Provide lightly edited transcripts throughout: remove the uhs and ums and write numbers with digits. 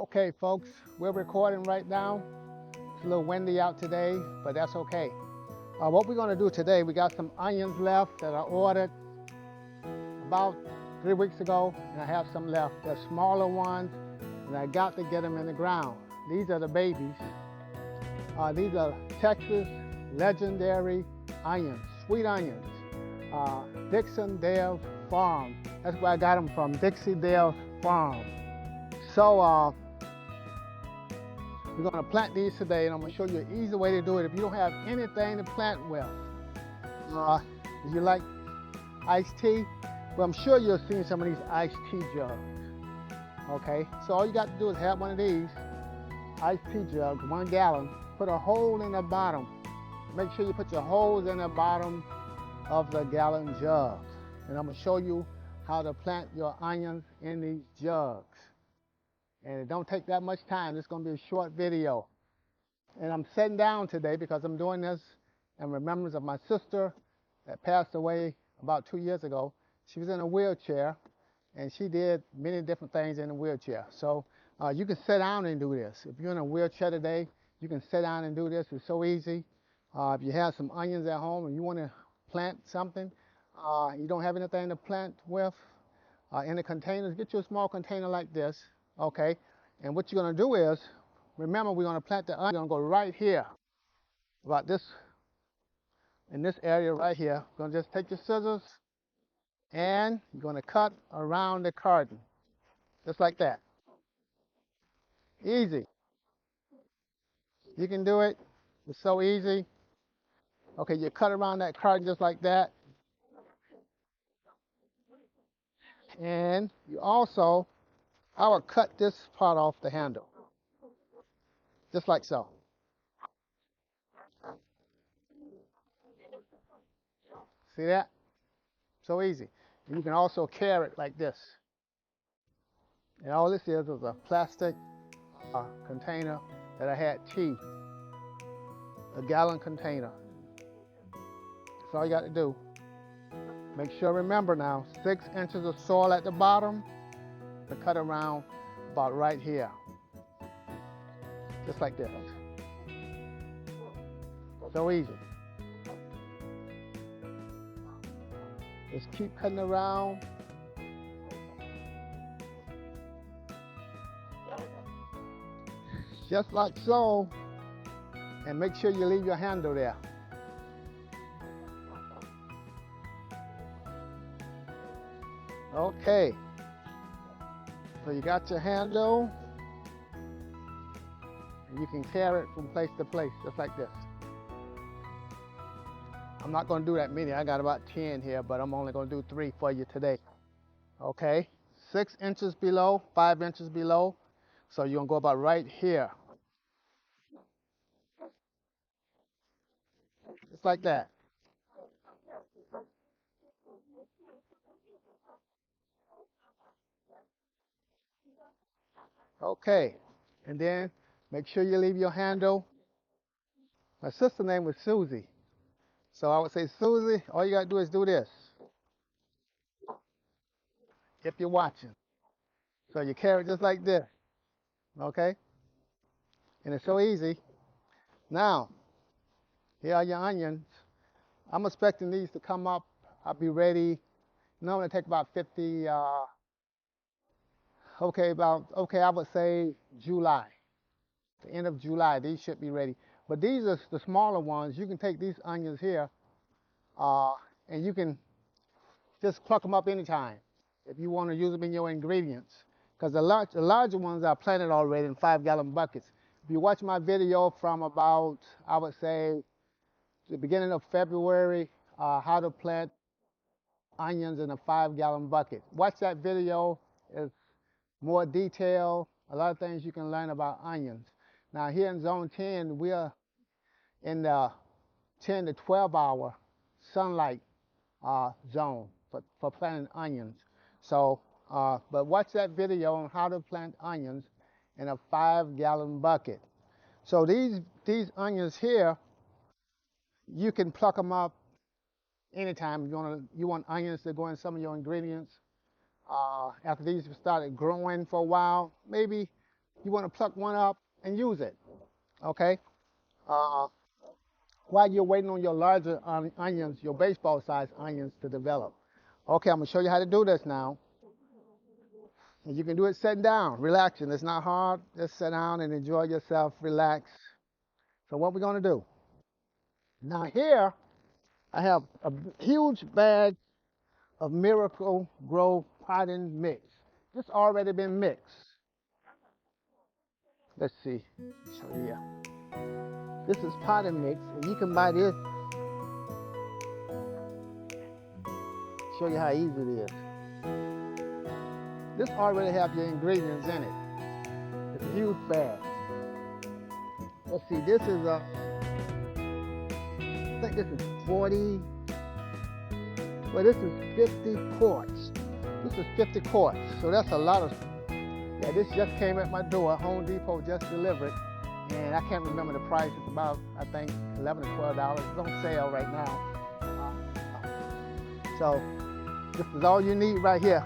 Okay, folks, we're recording right now. It's a little windy out today, but that's okay. What we're going to do today, we got some onions left that I ordered about 3 weeks ago, and I have some left. They're smaller ones, and I got to get them in the ground. These are the babies. These are Texas legendary onions, sweet onions. Dixon Dale's Farm. That's where I got them from, Dixie Dale's Farm. So we're going to plant these today, and I'm going to show you an easy way to do it if you don't have anything to plant with. Do you like iced tea? Well, I'm sure you've seen some of these iced tea jugs. Okay, so all you got to do is have one of these iced tea jugs, 1 gallon. Put a hole in the bottom. Make sure you put your holes in the bottom of the gallon jugs. And I'm going to show you how to plant your onions in these jugs. And it don't take that much time. It's going to be a short video. And I'm sitting down today because I'm doing this in remembrance of my sister that passed away about 2 years ago. She was in a wheelchair, and she did many different things in a wheelchair. So you can sit down and do this. If you're in a wheelchair today, you can sit down and do this. It's so easy. If you have some onions at home and you want to plant something, you don't have anything to plant with in the containers, get you a small container like this, okay? And what you're going to do is, remember, we're going to plant the onion. We're going to go right here, about this, in this area right here. You're going to just take your scissors and you're going to cut around the carton, just like that. Easy. You can do it. It's so easy. Okay, you cut around that carton just like that. And you also, I will cut this part off the handle, just like so. See that? So easy. And you can also carry it like this. And all this is a plastic container that I had tea, a gallon container. That's all you got to do. Make sure, remember now, 6 inches of soil at the bottom to cut around about right here. Just like this. So easy. Just keep cutting around. Just like so. And make sure you leave your handle there. Okay. So you got your handle. And you can carry it from place to place, just like this. I'm not going to do that many. I got about 10 here, but I'm only going to do 3 for you today. Okay. 6 inches below, 5 inches below. So you're going to go about right here. Just like that. Okay. And then make sure you leave your handle. My sister's name was Susie. So I would say, Susie, all you got to do is do this if you're watching. So you carry it just like this. Okay? And it's so easy. Now, here are your onions. I'm expecting these to come up. I'll be ready. Normally take about 50, I would say July. The end of July, these should be ready. But these are the smaller ones. You can take these onions here, and you can just pluck them up anytime if you want to use them in your ingredients. Because the larger ones are planted already in 5-gallon buckets. If you watch my video from about, I would say, the beginning of February, how to plant onions in a 5-gallon bucket. Watch that video. It's more detail, a lot of things you can learn about onions. Now here in zone 10, we are in the 10 to 12 hour sunlight zone for planting onions. So, but watch that video on how to plant onions in a 5-gallon bucket. So these onions here, you can pluck them up anytime you want onions to go in some of your ingredients. After these started growing for a while, maybe you want to pluck one up and use it. Okay. Uh, while you're waiting on your larger onions, your baseball sized onions to develop. Okay, I'm gonna show you how to do this now. And you can do it sitting down, relaxing. It's not hard. Just sit down and enjoy yourself, relax. So what we're gonna do? Now here, I have a huge bag of Miracle Grow potting mix. It's already been mixed. Let's see. Show you here. This is potting mix, and you can buy this. Show you how easy it is. This already have your ingredients in it. It's a huge bag. Let's see. This is I think this is 40. Well, this is 50 quarts. This is 50 quarts. So that's a lot of. Yeah, this just came at my door. Home Depot just delivered, and I can't remember the price. It's about, I think, $11 or $12. It's on sale right now. So this is all you need right here.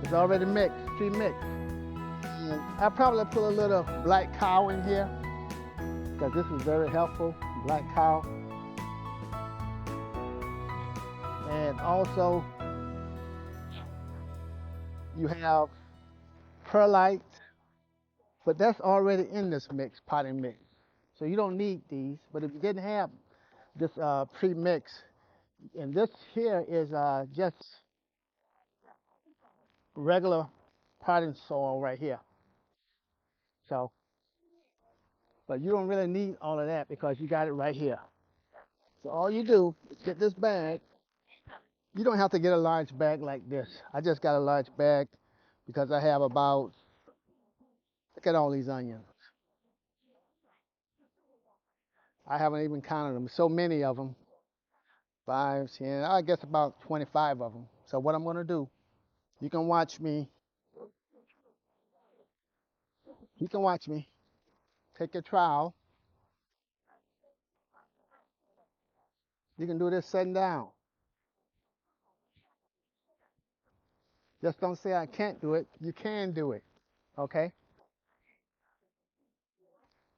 It's already mixed, pre-mixed. And I probably put a little black cow in here because this is very helpful. Black cow. And also, you have perlite, but that's already in this mix, potting mix. So you don't need these, but if you didn't have this pre-mix, and this here is just regular potting soil right here. So, but you don't really need all of that because you got it right here. So all you do is get this bag. You don't have to get a large bag like this. I just got a large bag because I have about, look at all these onions. I haven't even counted them. So many of them. 5, 10, I guess about 25 of them. So what I'm going to do, you can watch me. You can watch me. Take your trowel. You can do this sitting down. Just don't say I can't do it. You can do it. Okay?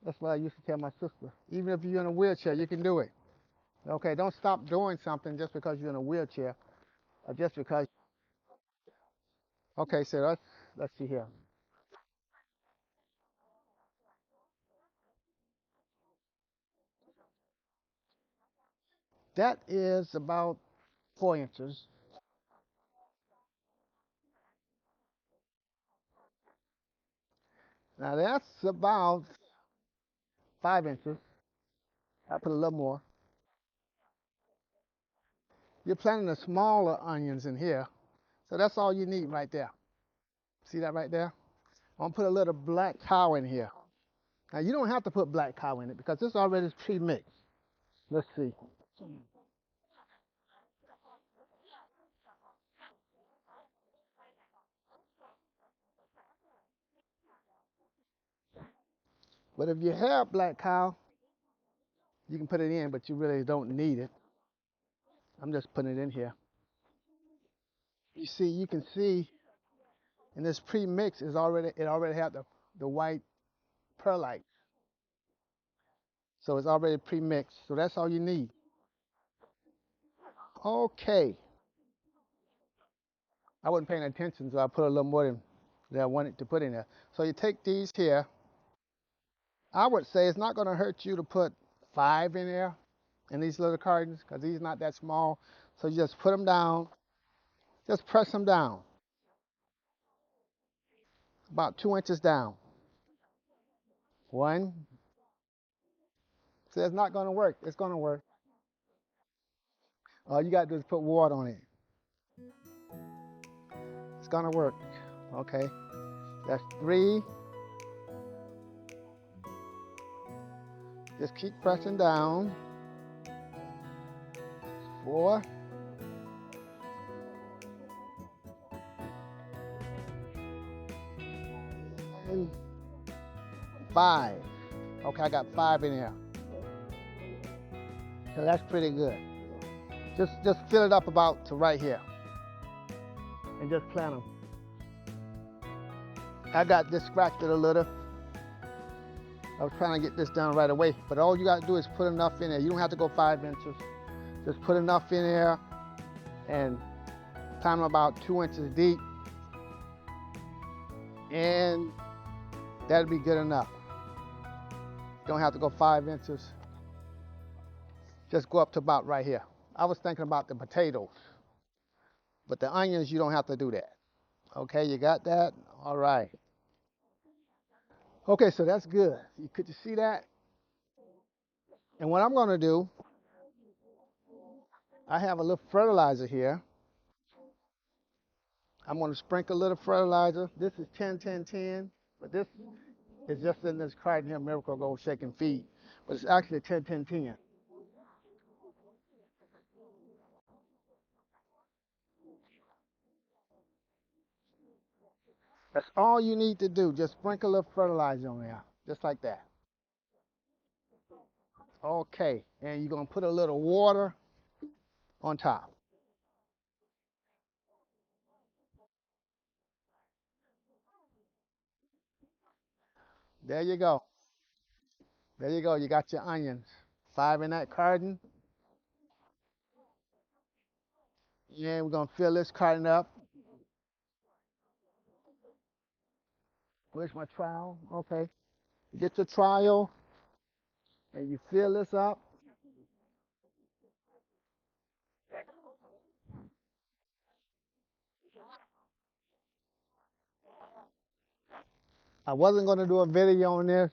That's what I used to tell my sister. Even if you're in a wheelchair, you can do it. Okay? Don't stop doing something just because you're in a wheelchair or just because. Okay, so let's see here. That is about 4 inches. Now that's about 5 inches. I put a little more. You're planting the smaller onions in here. So that's all you need right there. See that right there? I'm gonna put a little black cow in here. Now you don't have to put black cow in it because this already is pre-mixed. Let's see. But if you have black cow, you can put it in, but you really don't need it. I'm just putting it in here. You see, you can see in this pre-mix is already it already have the white perlite. So it's already pre-mixed. So that's all you need. Okay. I wasn't paying attention, so I put a little more than I wanted to put in there. So you take these here. I would say it's not going to hurt you to put 5 in there in these little cartons because these not that small. So you just put them down. Just press them down. About 2 inches down. One. So it's not going to work. It's going to work. All you got to do is put water on it. It's going to work. Okay. That's 3. Just keep pressing down. 4. And 5. Okay, I got 5 in there. So that's pretty good. Just fill it up about to right here. And just plant them. I got this scratched it a little. I was trying to get this done right away, but all you got to do is put enough in there. You don't have to go 5 inches. Just put enough in there and time about 2 inches deep, and that'll be good enough. You don't have to go 5 inches. Just go up to about right here. I was thinking about the potatoes, but the onions, you don't have to do that. Okay, you got that? All right. Okay, so that's good. Could you see that? And what I'm going to do, I have a little fertilizer here. I'm going to sprinkle a little fertilizer. This is 10-10-10, but this is just in this carton here, Miracle Go Shake and Feed. But it's actually 10-10-10. That's all you need to do. Just sprinkle a little fertilizer on there, just like that. Okay, and you're going to put a little water on top. There you go. There you go. You got your onions. 5 in that carton. Yeah, we're going to fill this carton up. Where's my trowel? Okay. Get your trowel and you fill this up. I wasn't going to do a video on this,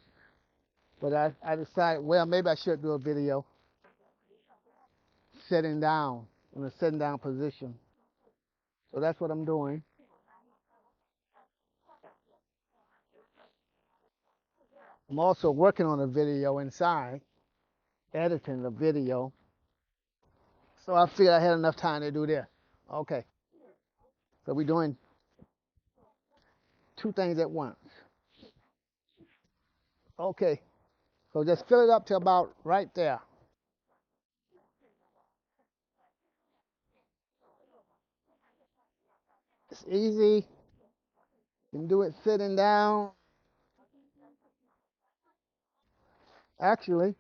but I decided, well, maybe I should do a video sitting down, in a sitting down position. So that's what I'm doing. I'm also working on a video inside, editing the video. So I figured I had enough time to do this. Okay. So we're doing two things at once. Okay. So just fill it up to about right there. It's easy. You can do it sitting down. Actually,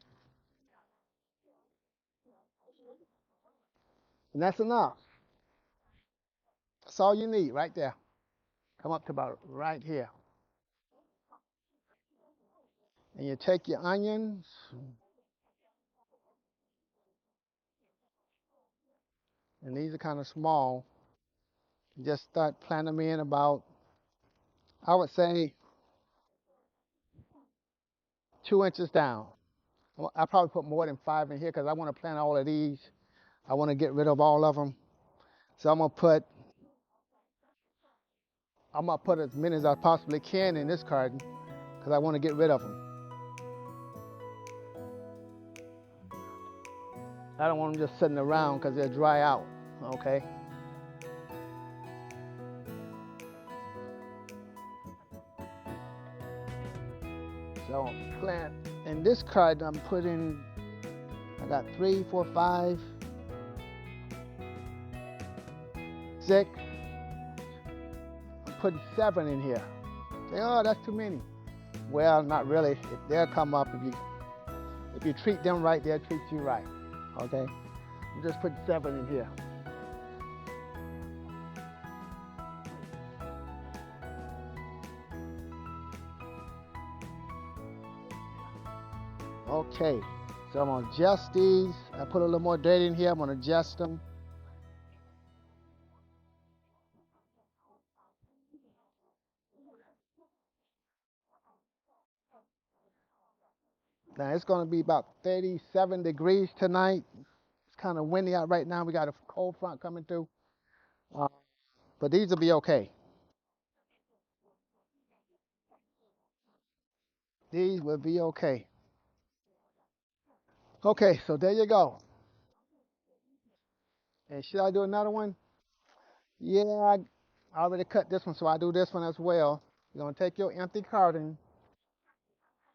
and that's enough. That's all you need right there. Come up to about right here. And you take your onions, and these are kind of small. You just start planting them in about, I would say, 2 inches down. I probably put more than 5 in here because I want to plant all of these. I want to get rid of all of them. So I'm gonna put as many as I possibly can in this carton because I want to get rid of them. I don't want them just sitting around because they'll dry out. Okay. So plant in this carton. I'm putting. I got 3, 4, 5, 6. I'm putting 7 in here. Say, oh, that's too many. Well, not really. They'll come up if you treat them right. They'll treat you right. Okay. I'm just putting 7 in here. Okay. So I'm gonna adjust these. I put a little more dirt in here. I'm gonna adjust them. Now it's gonna be about 37 degrees tonight. It's kind of windy out right now. We got a cold front coming through. Uh, but these will be okay. These will be okay. Okay, so there you go. And should I do another one? Yeah, I already cut this one, so I do this one as well. You're gonna take your empty carton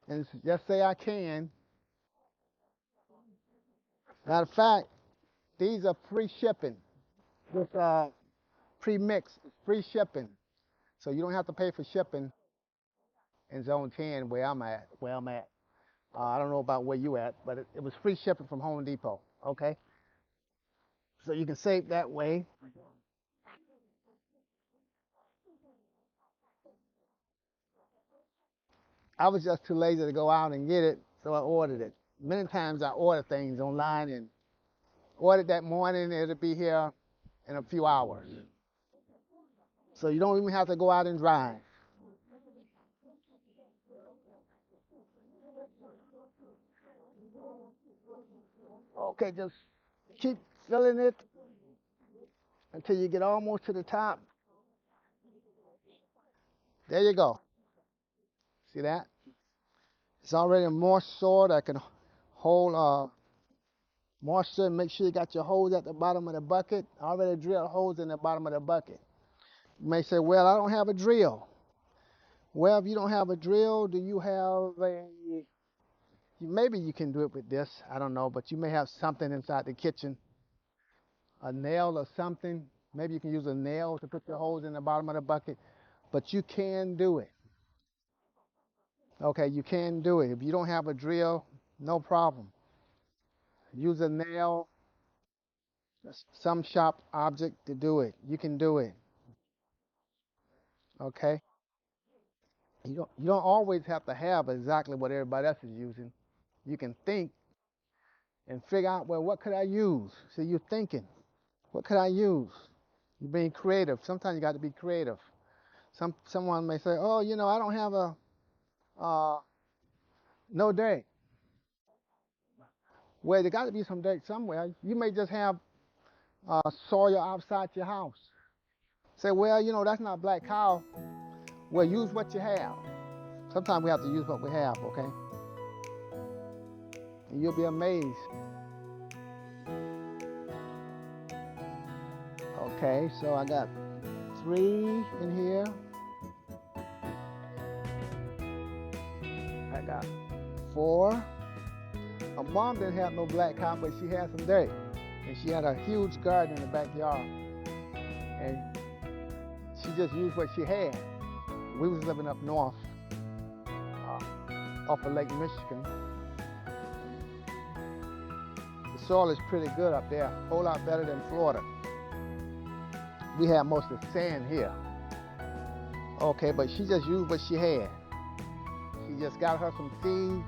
and just say I can. Matter of fact, these are free shipping. This pre-mix is free shipping, so you don't have to pay for shipping in Zone 10 where I'm at. I don't know about where you at, but it was free shipping from Home Depot. Okay, so you can save that way. I was just too lazy to go out and get it, so I ordered it. Many times I order things online and ordered that morning, it'll be here in a few hours. So you don't even have to go out and drive. Okay, just keep filling it until you get almost to the top. There you go. See that? It's already a moist soil that can hold moisture. Make sure you got your hose at the bottom of the bucket. I already drilled holes in the bottom of the bucket. You may say, well, I don't have a drill. Well, if you don't have a drill, do you have maybe you can do it with this. I don't know, but you may have something inside the kitchen, a nail or something. Maybe you can use a nail to put your holes in the bottom of the bucket, but you can do it. Okay, you can do it. If you don't have a drill, no problem. Use a nail, some sharp object to do it. You can do it. Okay? You don't always have to have exactly what everybody else is using. You can think and figure out, well, what could I use? So you're thinking, what could I use? You're being creative. Sometimes you got to be creative. Someone may say, oh, I don't have a no dirt. Well, there got to be some dirt somewhere. You may just have soil outside your house. Say, well, that's not black cow. Well, use what you have. Sometimes we have to use what we have, okay? And you'll be amazed. Okay, so I got 3 in here. I got 4. My mom didn't have no black cow, but she had some dirt. And she had a huge garden in the backyard. And she just used what she had. We was living up north, off of Lake Michigan. The soil is pretty good up there, a whole lot better than Florida. We have most of the sand here. Okay, but she just used what she had. She just got her some seeds,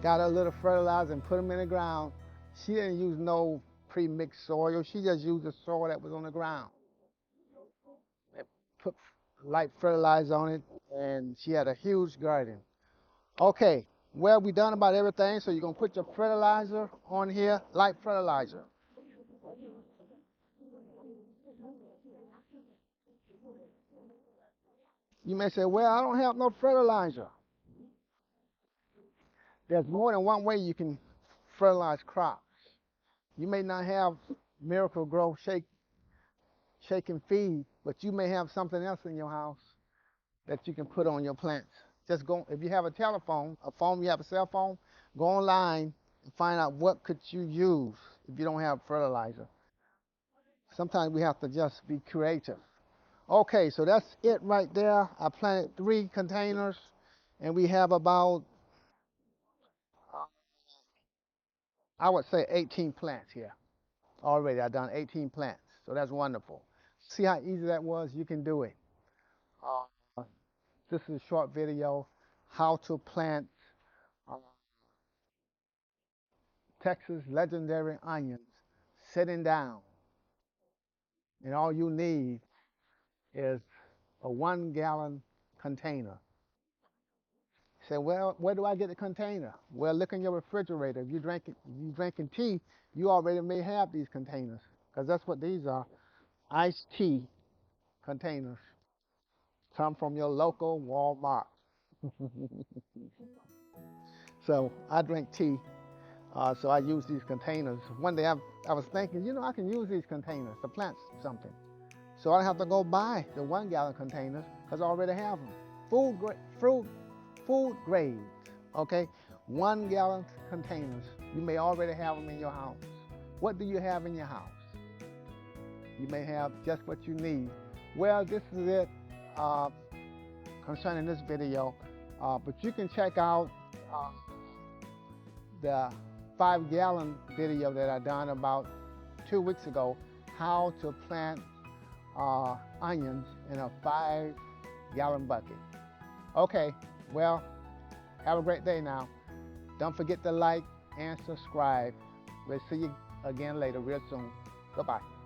got a little fertilizer and put them in the ground. She didn't use no pre-mixed soil. She just used the soil that was on the ground. Put light fertilizer on it, and she had a huge garden. Okay, well, we done about everything, so you're going to put your fertilizer on here, light fertilizer. You may say, well, I don't have no fertilizer. There's more than one way you can fertilize crops. You may not have Miracle Grow shake and feed, but you may have something else in your house that you can put on your plants. Just go, if you have a telephone, a phone, you have a cell phone, go online and find out what could you use if you don't have fertilizer. Sometimes we have to just be creative. Okay, so that's it right there. I planted 3 containers, and we have about, I would say 18 plants here. Already, I've done 18 plants, so that's wonderful. See how easy that was? You can do it. Uh, this is a short video, how to plant uh, Texas legendary onions sitting down. And all you need is a 1-gallon container. You say, well, where do I get the container? Well, look in your refrigerator. If you drinking tea, you already may have these containers, because that's what these are, iced tea containers. Come from your local Walmart. So I drink tea, so I use these containers. One day I was thinking, I can use these containers to plant something. So I don't have to go buy the 1-gallon containers, because I already have them. Food grade, okay? 1-gallon containers. You may already have them in your house. What do you have in your house? You may have just what you need. Well, this is it concerning this video. But you can check out uh, the 5-gallon video that I done about 2 weeks ago, how to plant onions in a 5-gallon bucket. Okay, well, have a great day now. Don't forget to like and subscribe. We'll see you again later real soon. Goodbye.